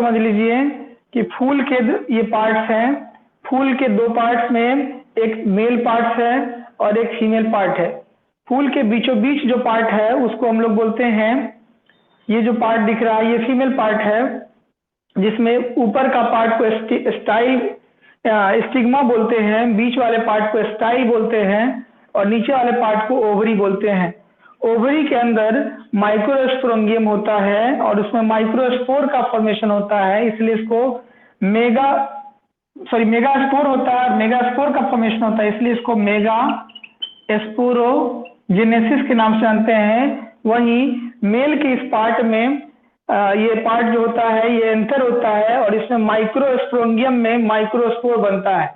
समझ लीजिए कि फूल के ये पार्ट्स हैं। फूल के दो पार्ट्स में एक मेल पार्ट्स है और एक फीमेल पार्ट है। फूल के बीचों बीच जो पार्ट है उसको हम लोग बोलते हैं, ये जो पार्ट दिख रहा है ये फीमेल पार्ट है, जिसमें ऊपर का पार्ट को स्टिग्मा बोलते हैं, बीच वाले पार्ट को स्टाइल बोलते हैं और नीचे वाले पार्ट को ओवरी बोलते हैं। ओवरी के अंदर माइक्रोस्पोरेंगियम होता है और उसमें माइक्रोस्पोर का फॉर्मेशन होता है, इसलिए इसको मेगास्पोर होता है, मेगास्पोर का फॉर्मेशन होता है, इसलिए इसको मेगा स्पोरोजेनेसिस के नाम से जानते हैं। वहीं मेल के इस पार्ट में ये पार्ट जो होता है ये एंथर होता है और इसमें माइक्रोस्पोरेंगियम में माइक्रोस्पोर बनता है।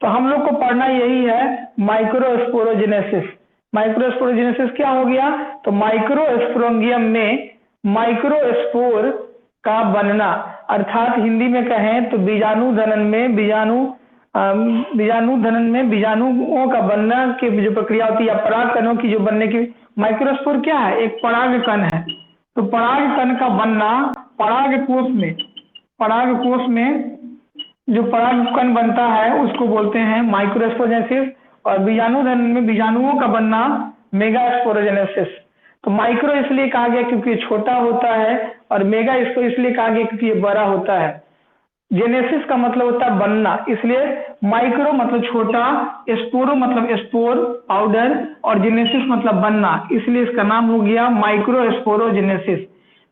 तो हम लोग को पढ़ना यही है माइक्रोस्पोरोजेनेसिस। माइक्रोस्पोरोजेनेसिस क्या हो गया? तो माइक्रोस्पोरेंगियम में माइक्रोस्पोर का बनना, अर्थात हिंदी में कहें तो बीजाणु धनन में बीजाणुओं का बनना की जो प्रक्रिया होती है या पराग कणों की जो बनने की। माइक्रोस्पोर क्या है? एक पराग कण है। तो पराग कण का बनना पराग कोश में जो पराग कण बनता है उसको बोलते हैं माइक्रोस्पोरोजेनेसिस और बीजाणु धनन में बीजाणुओं का बनना मेगास्पोरोजेनेसिस। तो माइक्रो इसलिए कहा गया क्योंकि छोटा होता है और मेगा इसको इसलिए कहा गया क्योंकि ये बड़ा होता है। जेनेसिस का मतलब होता है बनना, इसलिए माइक्रो मतलब छोटा, स्पोरो मतलब स्पोर पाउडर और जेनेसिस मतलब बनना, इसलिए इसका नाम हो गया माइक्रोस्पोरोजेनेसिस।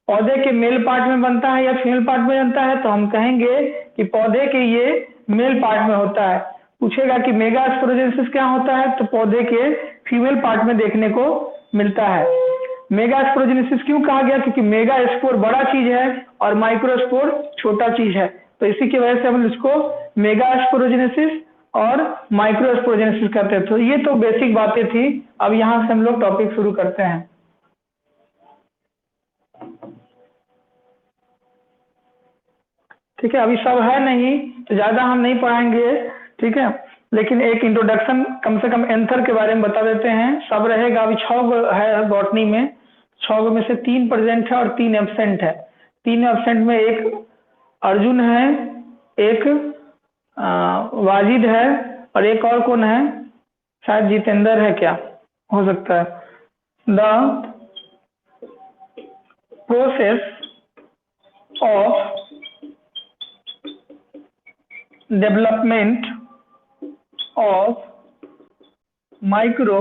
पौधे के मेल पार्ट में बनता है या फीमेल पार्ट में बनता है? तो हम कहेंगे कि पौधे के ये मेल पार्ट में होता है। पूछेगा कि मेगास्पोरोजेनेसिस क्या होता है? तो पौधे के फीमेल पार्ट में देखने को मिलता है। मेगास्पोरोजेनेसिस क्यों कहा गया? क्योंकि मेगा स्पोर बड़ा चीज है और माइक्रोस्पोर छोटा चीज है, तो इसी की वजह से हम इसको मेगास्पोरोजेनेसिस और माइक्रोस्पोरोजेनेसिस कहते हैं। तो ये तो बेसिक बातें थी, अब यहां से हम लोग टॉपिक शुरू करते हैं। ठीक है, अभी सब है नहीं तो ज्यादा हम नहीं पढ़ाएंगे, ठीक है, लेकिन एक इंट्रोडक्शन कम से कम एंथर के बारे में बता देते हैं। सब रहेगा, अभी 6 है बॉटनी में, 6 में से 3 प्रेजेंट है और 3 एब्सेंट है। 3 एब्सेंट में एक अर्जुन है, एक वाजिद है और एक और कौन है? शायद जितेंद्र है, क्या हो सकता है। The process of development of micro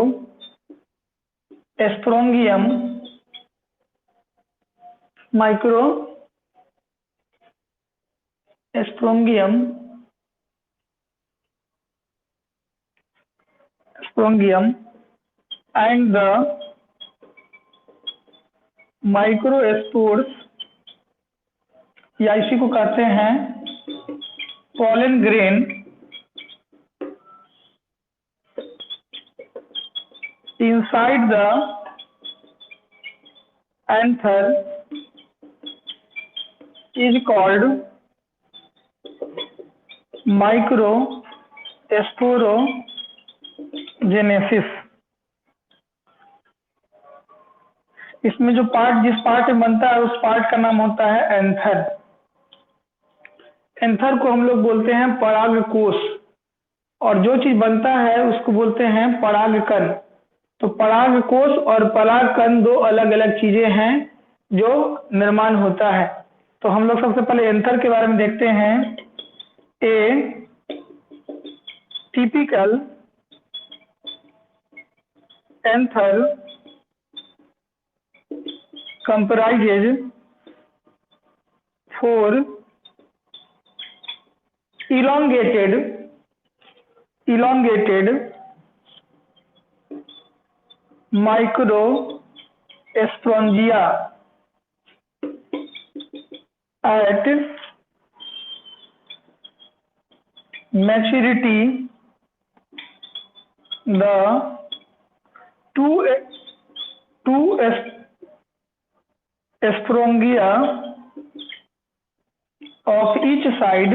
स्पोरेंगियम and the microspores, या इसी को कहते हैं pollen grain inside the anther is called microsporogenesis. इसमें जो पार्ट जिस पार्ट में बनता है उस पार्ट का नाम होता है एंथर। एंथर को हम लोग बोलते हैं परागकोश और जो चीज बनता है उसको बोलते हैं परागकण। तो परागकोश और परागकण दो अलग अलग चीजें हैं जो निर्माण होता है। तो हम लोग सबसे पहले एंथर के बारे में देखते हैं। ए typical anther comprises 4 elongated microsporangia at maturity. The two sporangia of each side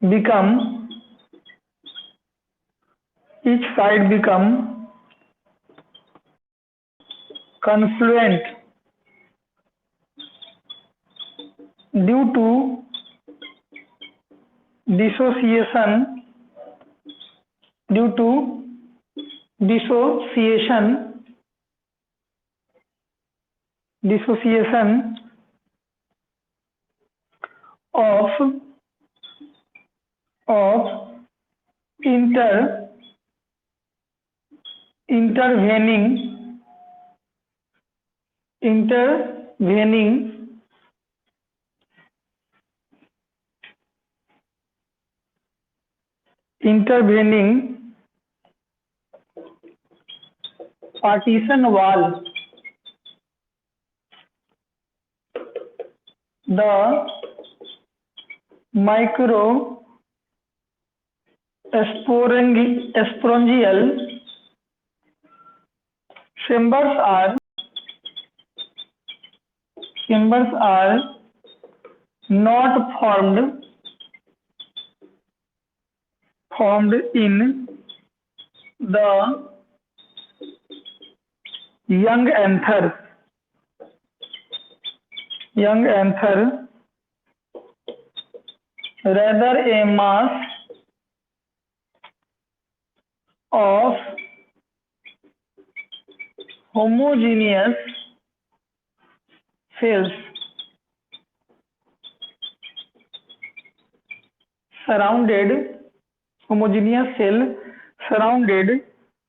become each side become confluent due to dissociation of intervening partition wall. The microsporangial chambers are not formed in the young anther, rather a mass of homogeneous cells surrounded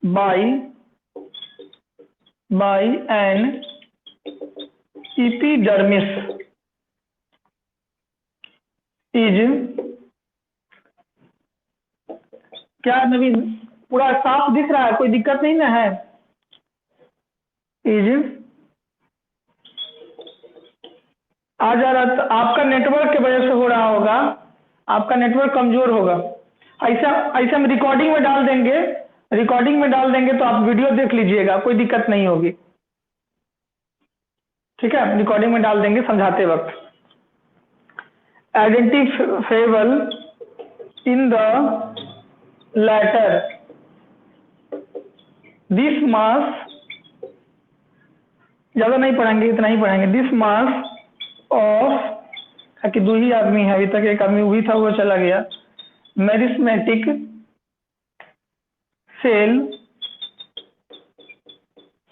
by an epidermis. क्या नवीन पूरा साफ दिख रहा है, कोई दिक्कत नहीं ना है? आ जा रहा, तो आपका नेटवर्क की वजह से हो रहा होगा, आपका नेटवर्क कमजोर होगा। ऐसा हम रिकॉर्डिंग में डाल देंगे तो आप वीडियो देख लीजिएगा, कोई दिक्कत नहीं होगी, ठीक है? रिकॉर्डिंग में डाल देंगे समझाते वक्त। Identifiable in the latter, this mass, ज्यादा नहीं पढ़ेंगे, इतना ही पढ़ेंगे। दिस मास ऑफ, कि दो ही आदमी है अभी तक, एक आदमी वही था वो चला गया। Meristematic cell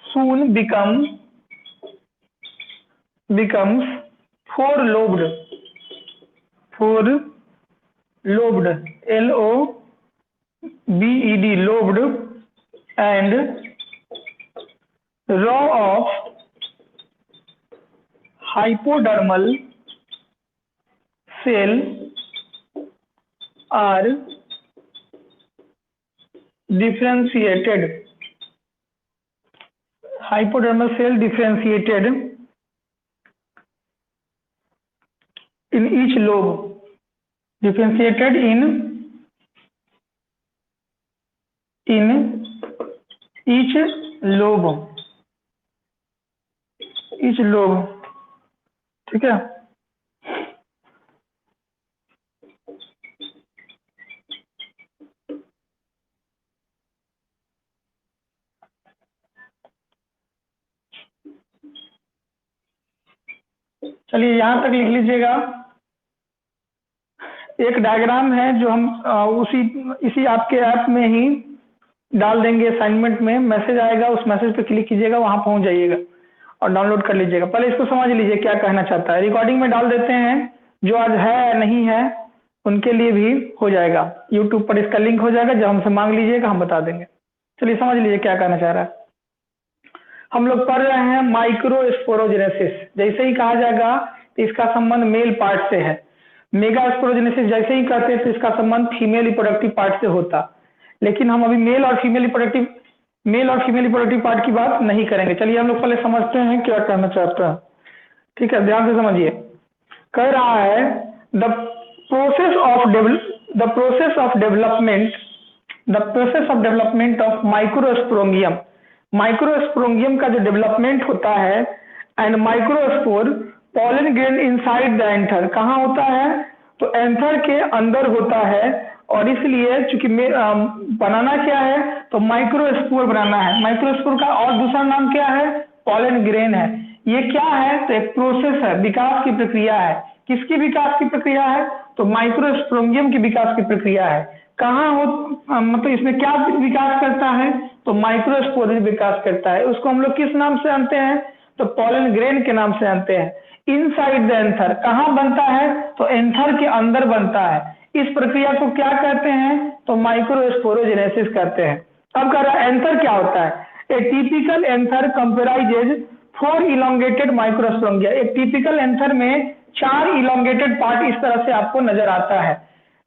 soon becomes four lobed, LOBED, lobed, and row of hypodermal cell are differentiated. Hypodermal cell differentiated in each lobe, differentiated in each lobe, ठीक है? चलिए यहां तक लिख लीजिएगा। एक डायग्राम है जो हम इसी आपके ऐप में ही डाल देंगे, असाइनमेंट में मैसेज आएगा, उस मैसेज पे क्लिक कीजिएगा, वहां पहुंच जाइएगा और डाउनलोड कर लीजिएगा। पहले इसको समझ लीजिए क्या कहना चाहता है। रिकॉर्डिंग में डाल देते हैं, जो आज है नहीं है उनके लिए भी हो जाएगा, यूट्यूब पर इसका लिंक हो जाएगा, जब हमसे मांग लीजिएगा हम बता देंगे। चलिए समझ लीजिए क्या कहना चाह रहा है। हम लोग पढ़ रहे हैं माइक्रोस्पोरोजेनेसिस। जैसे ही कहा जाएगा तो इसका संबंध मेल पार्ट से है। मेगास्पोरोजेनेसिस जैसे ही कहते हैं तो इसका संबंध फीमेल रिप्रोडक्टिव पार्ट से होता, लेकिन हम अभी मेल और फीमेल रिप्रोडक्टिव पार्ट की बात नहीं करेंगे। चलिए हम लोग पहले समझते हैं क्या कहना चाहता है, ठीक है? ध्यान से समझिए। कह रहा है the process of development of microsporangium. Microsporangium का जो डेवलपमेंट होता है, and microspore pollen grain inside the anther. कहाँ होता है? तो एंथर के अंदर होता है, और इसलिए चूंकि बनाना क्या है, तो माइक्रोस्पोर बनाना है। माइक्रोस्पोर का और दूसरा नाम क्या है, पॉलन ग्रेन है। ये क्या है, तो एक प्रोसेस है, विकास की प्रक्रिया है। किसकी विकास की प्रक्रिया है, तो माइक्रोस्पोरेंजियम की विकास की प्रक्रिया है। कहाँ हो, मतलब इसमें क्या विकास करता है, तो माइक्रोस्पोरेंजियम विकास करता है। उसको हम लोग किस नाम से जानते हैं, तो पॉलन ग्रेन के नाम से जानते हैं। इनसाइड द एंथर कहाँ बनता है, तो एंथर के अंदर बनता है। इस प्रक्रिया को क्या कहते हैं, तो माइक्रोस्पोरोजेनेसिस कहते हैं। अब कह रहा है एंथर क्या होता है, a typical anther comprises 4 elongated microsporangia. एक टिपिकल एंथर में 4 इलोंगेटेड पार्ट इस तरह से आपको नजर आता है।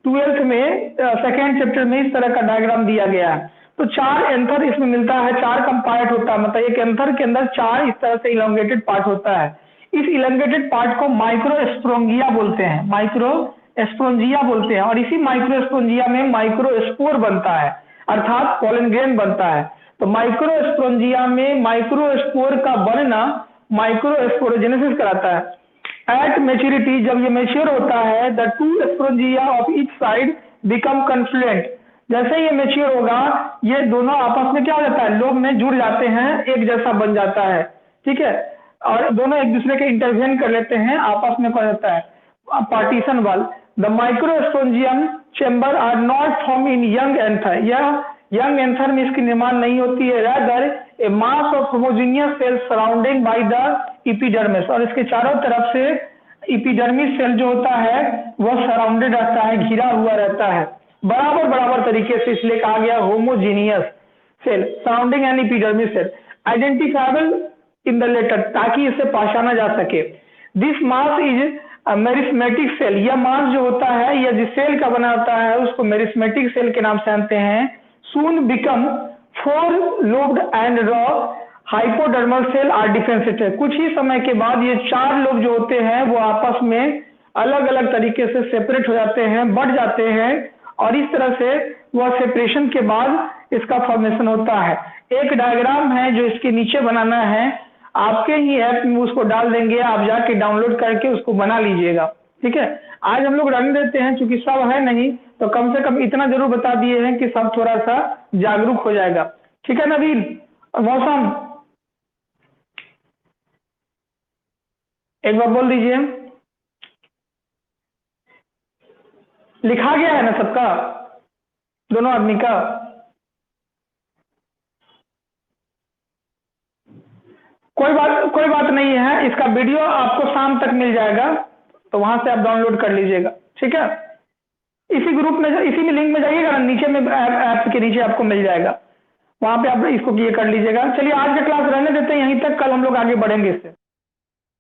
12th में सेकेंड चैप्टर में इस तरह का डायग्राम दिया गया है। तो 4 एंथर इसमें मिलता है, 4 कंपार्ट होता है, मतलब एक एंथर के अंदर 4 इस तरह से इलोंगेटेड पार्ट होता है। इस इलोंगेटेड पार्ट को माइक्रोस्पोरेंजिया बोलते हैं, माइक्रोस्पोरेंजिया बोलते हैं। और इसी माइक्रोस्पोरेंजिया में माइक्रोस्पोर बनता है, अर्थात पॉलन ग्रेन बनता है। तो माइक्रोस्पोरेंजिया में माइक्रोस्पोर का बनना माइक्रोस्पोरोजेनेसिस कराता है। एट मेच्योरिटी, जब ये मेच्योर होता है, the 2 sporangia of each side become confluent. जैसे ये मेच्योर होगा, ये दोनों आपस में क्या हो जाता है, लोब में जुड़ जाते हैं, एक जैसा बन जाता है, ठीक है। और दोनों एक दूसरे के इंटरवेन कर लेते हैं, आपस में क्या जाता है, partition wall. The microsporangium chamber are not form in young anther. यह यंग एंथर में इसकी निर्माण नहीं होती है। Rather a mass of homogeneous cell surrounding by the epidermis. और इसके चारों तरफ से इपिडर्मिस सेल जो होता है वह सराउंडेड रहता है, घिरा हुआ रहता है बराबर बराबर तरीके से, इसलिए कहा गया homogeneous cell surrounding an epidermis cell identifiable in the latter, ताकि इसे पहचाना जा सके। This mass is meristematic cell. यह मास जो होता है, यह जिस सेल का बना होता है उसको मेरिस्मेटिक सेल के नाम से जानते हैं। soon become 4 lobed and raw hypodermal cell are differentiated। कुछ ही समय के बाद ये 4 लोब जो होते हैं वो आपस में अलग अलग तरीके से सेपरेट हो जाते हैं, बढ़ जाते हैं, और इस तरह से वह सेपरेशन के बाद इसका फॉर्मेशन होता है। एक डायग्राम है जो इसके नीचे बनाना है, आपके ही ऐप में उसको डाल देंगे, आप जाके डाउनलोड करके उसको बना लीजिएगा, ठीक है। आज हम लोग रन देते हैं, चूंकि सब है नहीं, तो कम से कम इतना जरूर बता दिए हैं कि सब थोड़ा सा जागरूक हो जाएगा, ठीक है। नवीन और मौसम एक बार बोल दीजिए। लिखा गया है ना सबका, दोनों आदमी का? कोई बात नहीं है, इसका वीडियो आपको शाम तक मिल जाएगा, तो वहां से आप डाउनलोड कर लीजिएगा, ठीक है। इसी ग्रुप में, इसी में लिंक में जाइएगा ना, नीचे में ऐप के नीचे आपको मिल जाएगा, वहां पे आप इसको ये कर लीजिएगा। चलिए आज का क्लास रहने देते हैं यहीं तक, कल हम लोग आगे बढ़ेंगे इससे।